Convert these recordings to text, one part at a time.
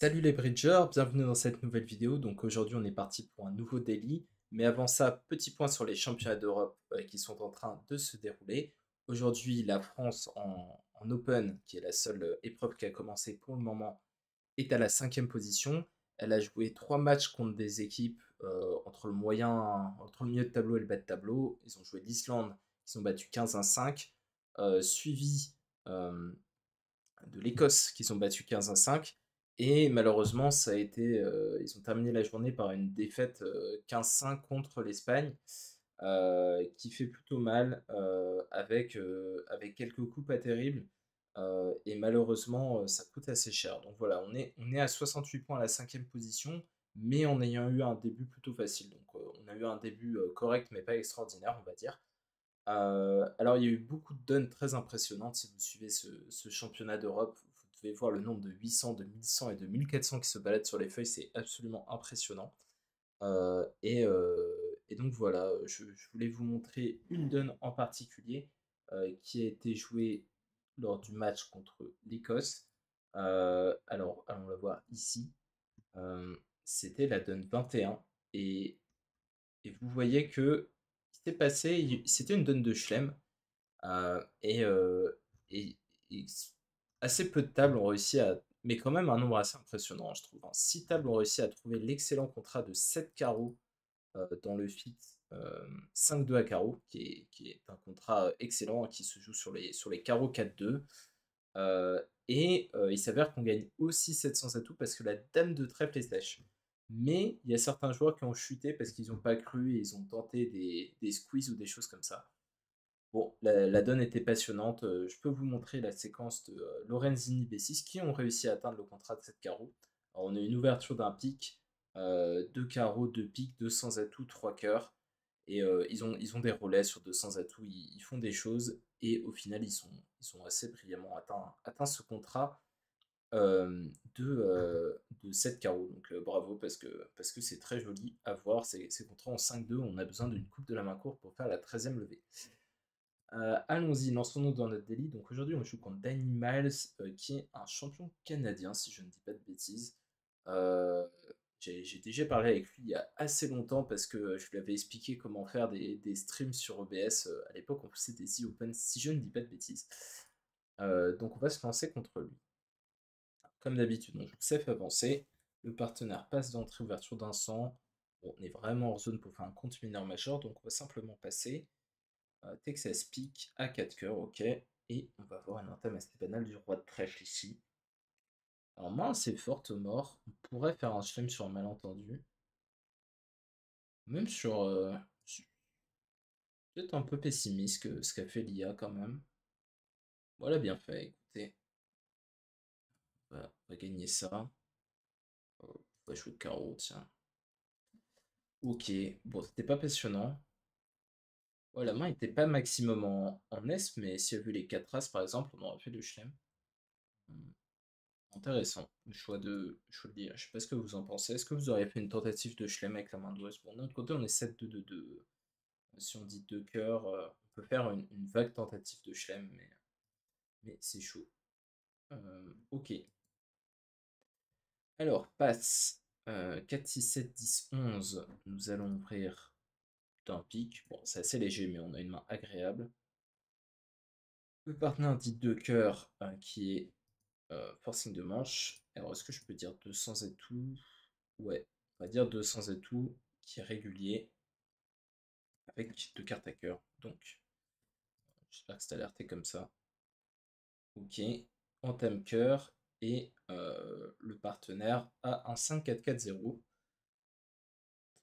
Salut les bridgers, bienvenue dans cette nouvelle vidéo. Donc aujourd'hui on est parti pour un nouveau daily. Mais avant ça, petit point sur les championnats d'Europe qui sont en train de se dérouler. Aujourd'hui la France en Open, qui est la seule épreuve qui a commencé pour le moment, est à la cinquième position. Elle a joué 3 matchs contre des équipes entre le milieu de tableau et le bas de tableau. Ils ont joué l'Islande, qui ont battu 15-5, suivi euh, de l'Écosse qui sont battus 15-5. Et malheureusement, ils ont terminé la journée par une défaite 15-5 contre l'Espagne, qui fait plutôt mal, avec quelques coups pas terribles. Et malheureusement, ça coûte assez cher. Donc voilà, on est à 68 points à la cinquième position, mais en ayant eu un début plutôt facile. Donc on a eu un début correct, mais pas extraordinaire, on va dire. Alors, il y a eu beaucoup de donnes très impressionnantes. Si vous suivez ce championnat d'Europe, vous devez voir le nombre de 800, de 1100 et de 1400 qui se baladent sur les feuilles. C'est absolument impressionnant. Et donc voilà, je voulais vous montrer une donne en particulier qui a été jouée lors du match contre l'Écosse. Alors, allons la voir ici. Euh, C'était la donne 21. Et, et vous voyez que ce qui s'est passé, c'était une donne de Chelem. Euh, et, euh, et- et assez peu de tables ont réussi à. Mais quand même un nombre assez impressionnant, je trouve, hein. 6 tables ont réussi à trouver l'excellent contrat de 7 carreaux dans le fit 5-2 à carreaux, qui est un contrat excellent, hein, qui se joue sur les carreaux 4-2. Il s'avère qu'on gagne aussi 700 atouts parce que la dame de trèfle est sèche. Mais il y a certains joueurs qui ont chuté parce qu'ils n'ont pas cru et ils ont tenté des squeezes ou des choses comme ça. Bon, la donne était passionnante. Je peux vous montrer la séquence de Lorenzini B6 qui ont réussi à atteindre le contrat de 7 carreaux. Alors, on a une ouverture d'un pic, 2 carreaux, 2 pics, 200 atouts, 3 cœurs. Et ils ont des relais sur 200 atouts, ils font des choses. Et au final, ils ont assez brillamment atteint ce contrat de 7 carreaux. Donc bravo parce que c'est très joli à voir. Ces contrats en 5-2, on a besoin d'une coupe de la main courte pour faire la 13e levée. Allons-y, lançons-nous dans notre délit. Donc aujourd'hui, on joue contre Danny Miles, qui est un champion canadien, si je ne dis pas de bêtises. Euh, j'ai déjà parlé avec lui il y a assez longtemps parce que je lui avais expliqué comment faire des streams sur OBS. À l'époque, on faisait des e-open, si je ne dis pas de bêtises. Donc on va se lancer contre lui. Comme d'habitude, on joue safe avancé. Le partenaire passe d'entrée ouverture d'un sang. Bon, on est vraiment hors zone pour faire un compte mineur majeur, donc on va simplement passer. Texas Peak à 4 cœurs, ok. Et on va avoir une entame assez banale du roi de trèfle ici. Alors, main assez forte mort. On pourrait faire un flemme sur un malentendu. Même peut-être un peu pessimiste que ce qu'a fait l'IA quand même. Voilà, bien fait, écoutez. On va gagner ça. On va jouer carreau, tiens. Ok, bon, c'était pas passionnant. Ouais, la main était pas maximum en S, mais si elle a vu les 4 As par exemple, on aurait fait le chelem. Intéressant, le choix de dire. Je sais pas ce que vous en pensez. Est-ce que vous auriez fait une tentative de Schlem avec la main d'ouest? Bon, de notre côté, on est 7-2-2-2. Si on dit deux cœurs, on peut faire une vague tentative de Schlem, mais c'est chaud. Ok. Alors, passe 4, 6, 7, 10, 11. Nous allons ouvrir d'un pic. Bon, c'est assez léger, mais on a une main agréable. Le partenaire dit deux cœurs, qui est forcing de manche. Alors, est-ce que je peux dire 200 et tout? Ouais, on va dire 200 atouts qui est régulier avec deux cartes à cœur. Donc, j'espère que c'est alerté comme ça. Ok, entame cœur et le partenaire a un 5-4-4-0.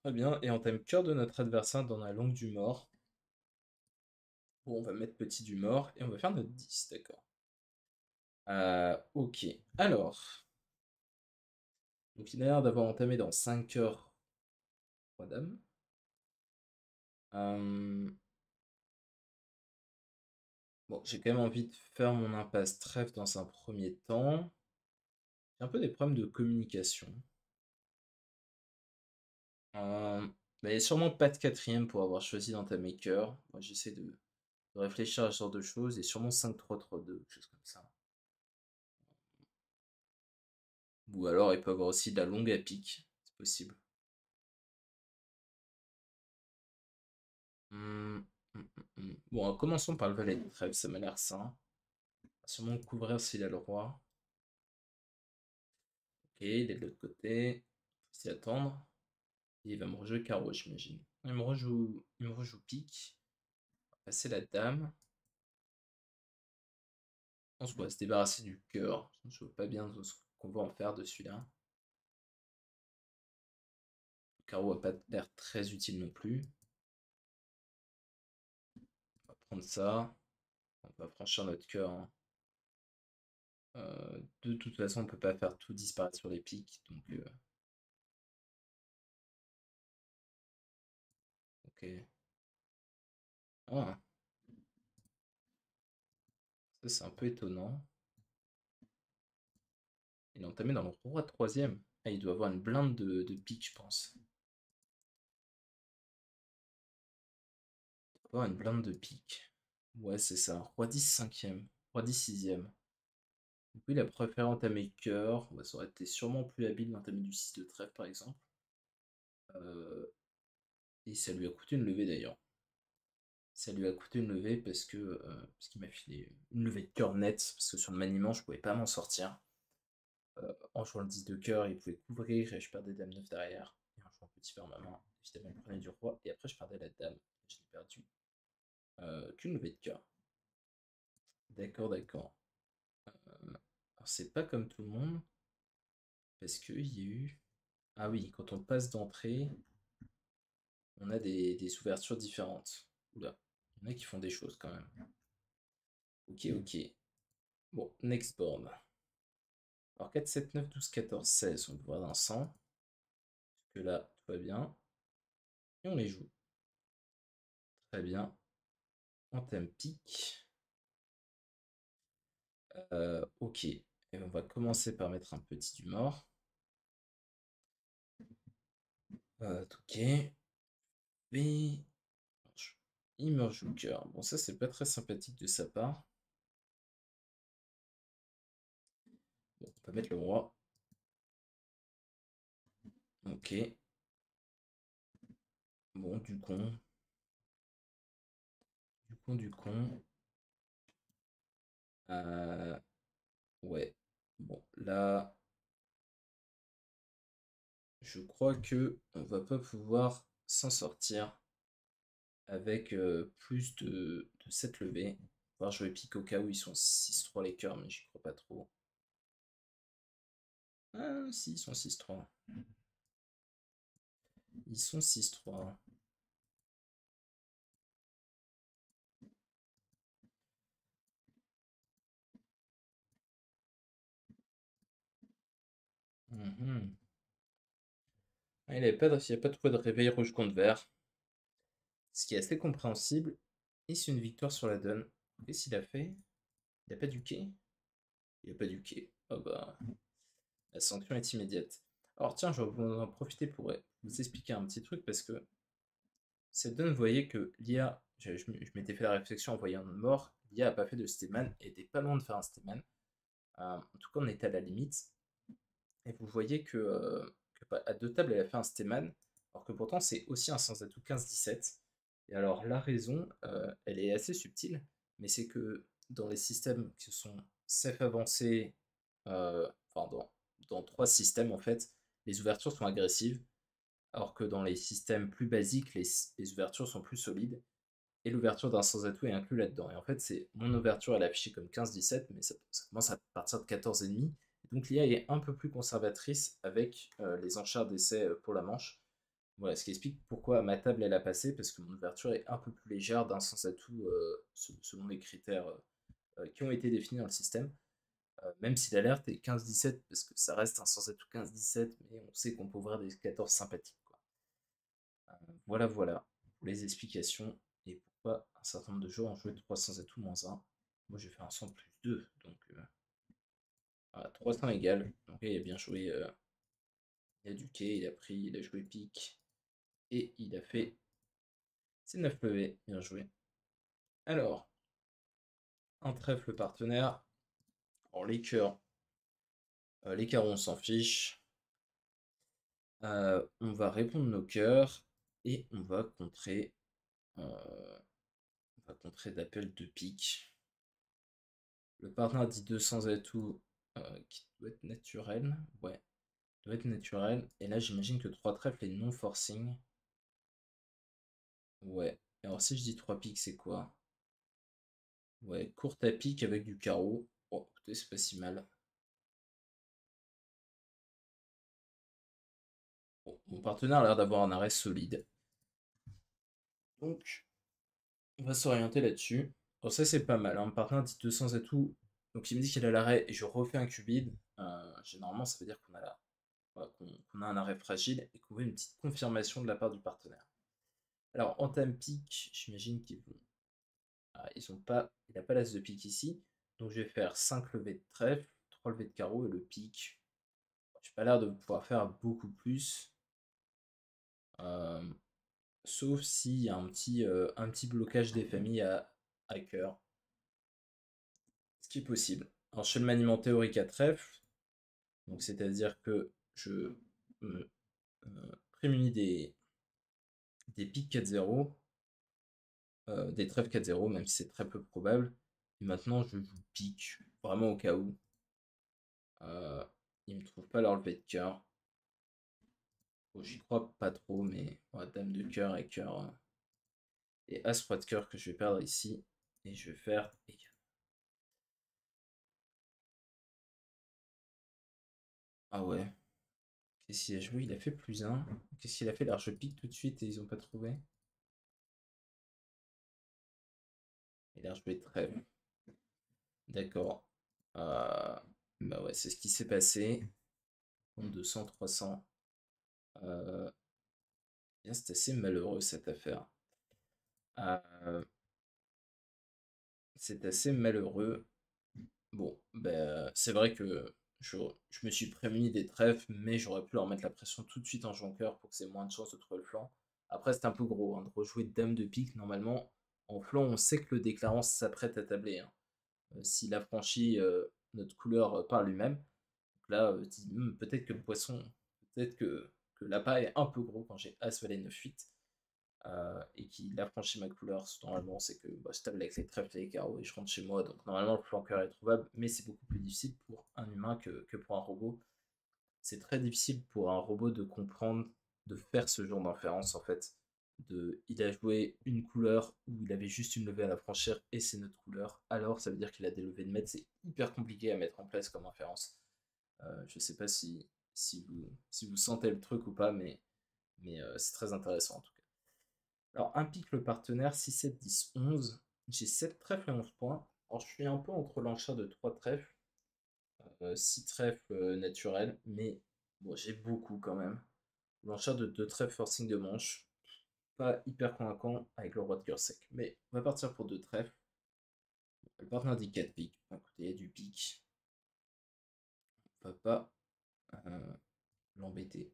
Très bien, et entame cœur de notre adversaire dans la longue du mort. Bon, on va mettre petit du mort et on va faire notre 10, d'accord. Ok, alors, donc il a l'air d'avoir entamé dans 5 cœurs 3 dames. Bon, j'ai quand même envie de faire mon impasse trèfle dans un premier temps. J'ai un peu des problèmes de communication. Euh, il n'y a sûrement pas de quatrième pour avoir choisi dans ta maker. Moi, j'essaie de réfléchir à ce genre de choses. Et sûrement 5-3-3-2, quelque chose comme ça. Ou alors il peut avoir aussi de la longue à pique, c'est possible. Mmh, Bon, commençons par le valet de trèfle, ça m'a l'air sain. On va sûrement le couvrir s'il a le roi. Ok, il est de l'autre côté. Faut s'y attendre. Et il va me rejouer carreau, j'imagine. Il me rejoue pique. On va passer la dame. On se va se débarrasser du cœur. Je vois pas bien ce qu'on va en faire de celui-là. Le carreau n'a pas l'air très utile non plus. On va prendre ça. On va franchir notre cœur, hein. De toute façon, on peut pas faire tout disparaître sur les piques. Donc, ok. Ah, ça c'est un peu étonnant. Il est entamé dans le roi troisième. Ah, il doit avoir une blinde de pique, je pense. Il doit avoir une blinde de pique. Ouais, c'est ça. Roi 10 cinquième. Roi 10 sixième. Du coup, il a préféré entamer cœur. Bah, ça aurait été sûrement plus habile d'entamer du 6 de trèfle, par exemple. Et ça lui a coûté une levée, d'ailleurs. Ça lui a coûté une levée parce qu'il m'a filé une levée de cœur nette. Parce que sur le maniement, je pouvais pas m'en sortir. En jouant le 10 de cœur, il pouvait couvrir et je perdais dame 9 derrière. Et en jouant petit peu en ma main, évidemment, il prenait du roi. Et après, je perdais la dame. Je l'ai perdu qu'une levée de cœur. D'accord, d'accord. Alors, c'est pas comme tout le monde. Parce qu'il y a eu. Ah oui, quand on passe d'entrée, on a des ouvertures différentes. Oula, il y en a qui font des choses quand même. Ok, ok. Bon, next board. Alors 4, 7, 9, 12, 14, 16, on peut voir d'un 100. Que là, tout va bien. Et on les joue. Très bien. On thème pique. Ok. Et on va commencer par mettre un petit du mort. Ok. Et il me rejoue cœur. Bon, ça, c'est pas très sympathique de sa part. Bon, on peut mettre le roi. Ok. Bon, du con. Du con, du con. Euh, ouais. Bon, là, je crois que on va pas pouvoir s'en sortir avec plus de 7 levées. Voir jouer pique au cas où ils sont 6-3 les cœurs, mais j'y crois pas trop. Ah, si, ils sont 6-3. Ils sont 6-3. Mhm. Ah, il n'y a pas trouvé de réveil rouge contre vert, ce qui est assez compréhensible. Et c'est une victoire sur la donne. Qu'est-ce qu'il a fait? Il n'a pas du quai? Il n'a pas du quai. Ah bah, la sanction est immédiate. Alors tiens, je vais vous en profiter pour vous expliquer un petit truc parce que cette donne, vous voyez que l'IA, je m'étais fait la réflexion en voyant une mort, l'IA n'a pas fait de Stéman et était pas loin de faire un Stéman. En tout cas, on était à la limite. Et vous voyez à deux tables, elle a fait un Stéman, alors que pourtant c'est aussi un sans atout 15-17. Et alors la raison, elle est assez subtile, mais c'est que dans les systèmes qui sont safe avancés, enfin dans trois systèmes en fait, les ouvertures sont agressives, alors que dans les systèmes plus basiques, les ouvertures sont plus solides, et l'ouverture d'un sans atout est inclus là-dedans. Et en fait, c'est mon ouverture, elle est affichée comme 15-17, mais ça commence à partir de 14,5. Donc l'IA est un peu plus conservatrice avec les enchères d'essai pour la manche. Voilà, ce qui explique pourquoi ma table elle a passé, parce que mon ouverture est un peu plus légère d'un sens à tout selon les critères qui ont été définis dans le système. Même si l'alerte est 15-17, parce que ça reste un sens à tout 15-17, mais on sait qu'on peut ouvrir des 14 sympathiques, quoi. Voilà, voilà pour les explications et pourquoi un certain nombre de joueurs ont joué 300 à tout moins 1. Moi j'ai fait un 100 plus 2, donc voilà, 300 égale. Donc il a bien joué, il a du quai, il a pris, il a joué pique et il a fait ses 9 PV. Bien joué. Alors, un trèfle partenaire. En les cœurs, Les carreaux, on s'en fiche. On va répondre nos cœurs et on va contrer d'appel de pique. Le partenaire dit 200 atouts qui doit être naturel. Ouais, doit être naturel. Et là, j'imagine que 3 trèfles est non forcing. Ouais. Alors, si je dis 3 piques, c'est quoi? Ouais, courte à pique avec du carreau. Bon, écoutez, c'est pas si mal. Bon, mon partenaire a l'air d'avoir un arrêt solide. Donc, on va s'orienter là-dessus. Alors ça, c'est pas mal, hein. Mon partenaire dit 200 atouts. Donc il me dit qu'il a l'arrêt et je refais un qubit. Généralement, ça veut dire qu'on a, voilà, qu'on a un arrêt fragile et qu'on veut une petite confirmation de la part du partenaire. Alors, en time pique, j'imagine qu'ils vont. Ils ont pas. Il n'a pas l'as de pique ici. Donc je vais faire 5 levées de trèfle, 3 levées de carreau et le pique. J'ai pas l'air de pouvoir faire beaucoup plus. Euh, Sauf s'il y a un petit blocage des familles à cœur. Ce qui est possible. Alors je fais le maniement théorique à trèfle. Donc c'est-à-dire que je me prémunis des piques 4-0. Des trèfles 4-0, même si c'est très peu probable. Et maintenant je joue pique, vraiment au cas où. Ils me trouvent pas leur levée de cœur. Bon, j'y crois pas trop, mais ouais, dame de cœur et cœur. Et as roi de cœur que je vais perdre ici. Et je vais faire égal. Ah ouais. Qu'est-ce qu'il a joué? Il a fait plus 1. Qu'est-ce qu'il a fait? Large pique tout de suite et ils ont pas trouvé. Et large joué trèfle. D'accord. Bah ouais, c'est ce qui s'est passé. 200, 300. C'est assez malheureux cette affaire. Euh, c'est assez malheureux. Bon, ben, c'est vrai que je me suis prémuni des trèfles, mais j'aurais pu leur mettre la pression tout de suite en jouant cœur pour que c'est moins de chances de trouver le flanc. Après, c'est un peu gros hein, de rejouer dame de pique. Normalement, en flanc, on sait que le déclarant s'apprête à tabler, hein. S'il a franchi notre couleur par lui-même. Donc là, peut-être que le poisson, peut-être que l'appât est un peu gros quand j'ai As, Valet, 9, 8. Et qu'il a franchi ma couleur. Normalement, c'est que bah, je table avec les trèfles et les carreaux et je rentre chez moi. Donc normalement, le flanqueur est trouvable, mais c'est beaucoup plus difficile pour un humain que pour un robot. C'est très difficile pour un robot de comprendre, de faire ce genre d'inférence en fait. Il a joué une couleur où il avait juste une levée à la franchir et c'est notre couleur. Alors ça veut dire qu'il a des levées de maître. C'est hyper compliqué à mettre en place comme inférence. Je sais pas si vous sentez le truc ou pas, mais c'est très intéressant en tout cas. Alors, un pique le partenaire, 6, 7, 10, 11. J'ai 7 trèfles et 11 points. Alors, je suis un peu entre l'enchère de 3 trèfles, 6 trèfles naturels, mais bon, j'ai beaucoup quand même. L'enchère de 2 trèfles forcing de manche, pas hyper convaincant avec le roi de cœur sec. Mais on va partir pour 2 trèfles. Le partenaire dit 4 piques. Écoutez, il y a du pique. On va pas euh, l'embêter.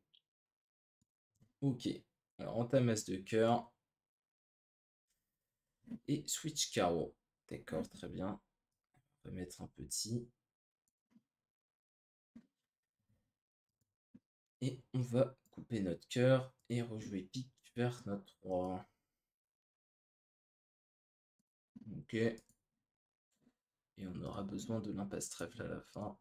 Ok. Alors, entame as de cœur. Et switch carreau. D'accord, très bien. On va mettre un petit. Et on va couper notre cœur et rejouer pique vers notre roi. Ok. Et on aura besoin de l'impasse trèfle à la fin.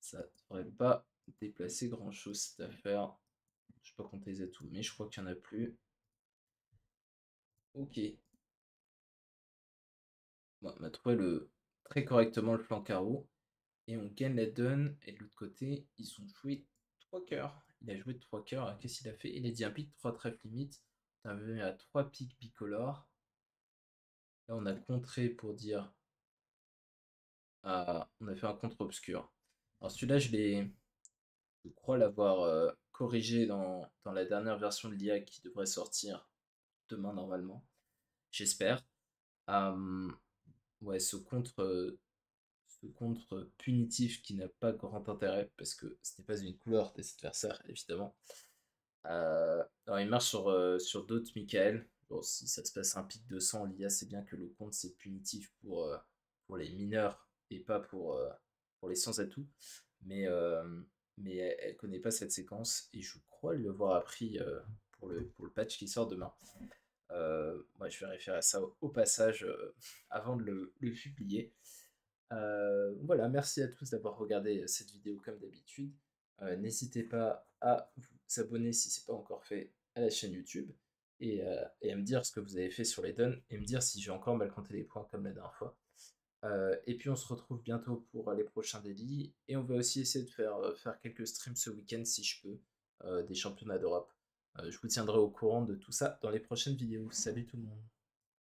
Ça ne devrait pas déplacer grand chose cette affaire. Je ne sais pas compter les atouts, mais je crois qu'il n'y en a plus. Ok. Bon, on a trouvé très correctement le flanc carreau. Et on gagne la donne. Et de l'autre côté, ils ont joué 3 cœurs. Il a joué 3 cœurs. Qu'est-ce qu'il a fait? Il a dit un pique, 3 trèfles limite. On est venu à 3 piques bicolores. Là, on a contré pour dire. On a fait un contre obscur. Alors celui-là, je crois l'avoir corrigé dans la dernière version de l'IA qui devrait sortir demain normalement. J'espère. Euh, ouais, ce contre punitif qui n'a pas grand intérêt parce que ce n'est pas une couleur des adversaires, évidemment. Alors il marche sur d'autres Michael. Bon, si ça se passe un pic de 100, l'IA c'est bien que le compte c'est punitif pour les mineurs et pas pour pour les sans atouts, mais, mais elle connaît pas cette séquence et je crois lui avoir appris pour le patch qui sort demain. Moi, je vérifierai ça au passage avant de le publier. Voilà, merci à tous d'avoir regardé cette vidéo comme d'habitude. N'hésitez pas à vous abonner si ce n'est pas encore fait à la chaîne YouTube et à me dire ce que vous avez fait sur les dons et me dire si j'ai encore mal compté les points comme la dernière fois. Et puis on se retrouve bientôt pour les prochains délits et on va aussi essayer de faire quelques streams ce week-end si je peux, des championnats d'Europe. Je vous tiendrai au courant de tout ça dans les prochaines vidéos. Salut tout le monde!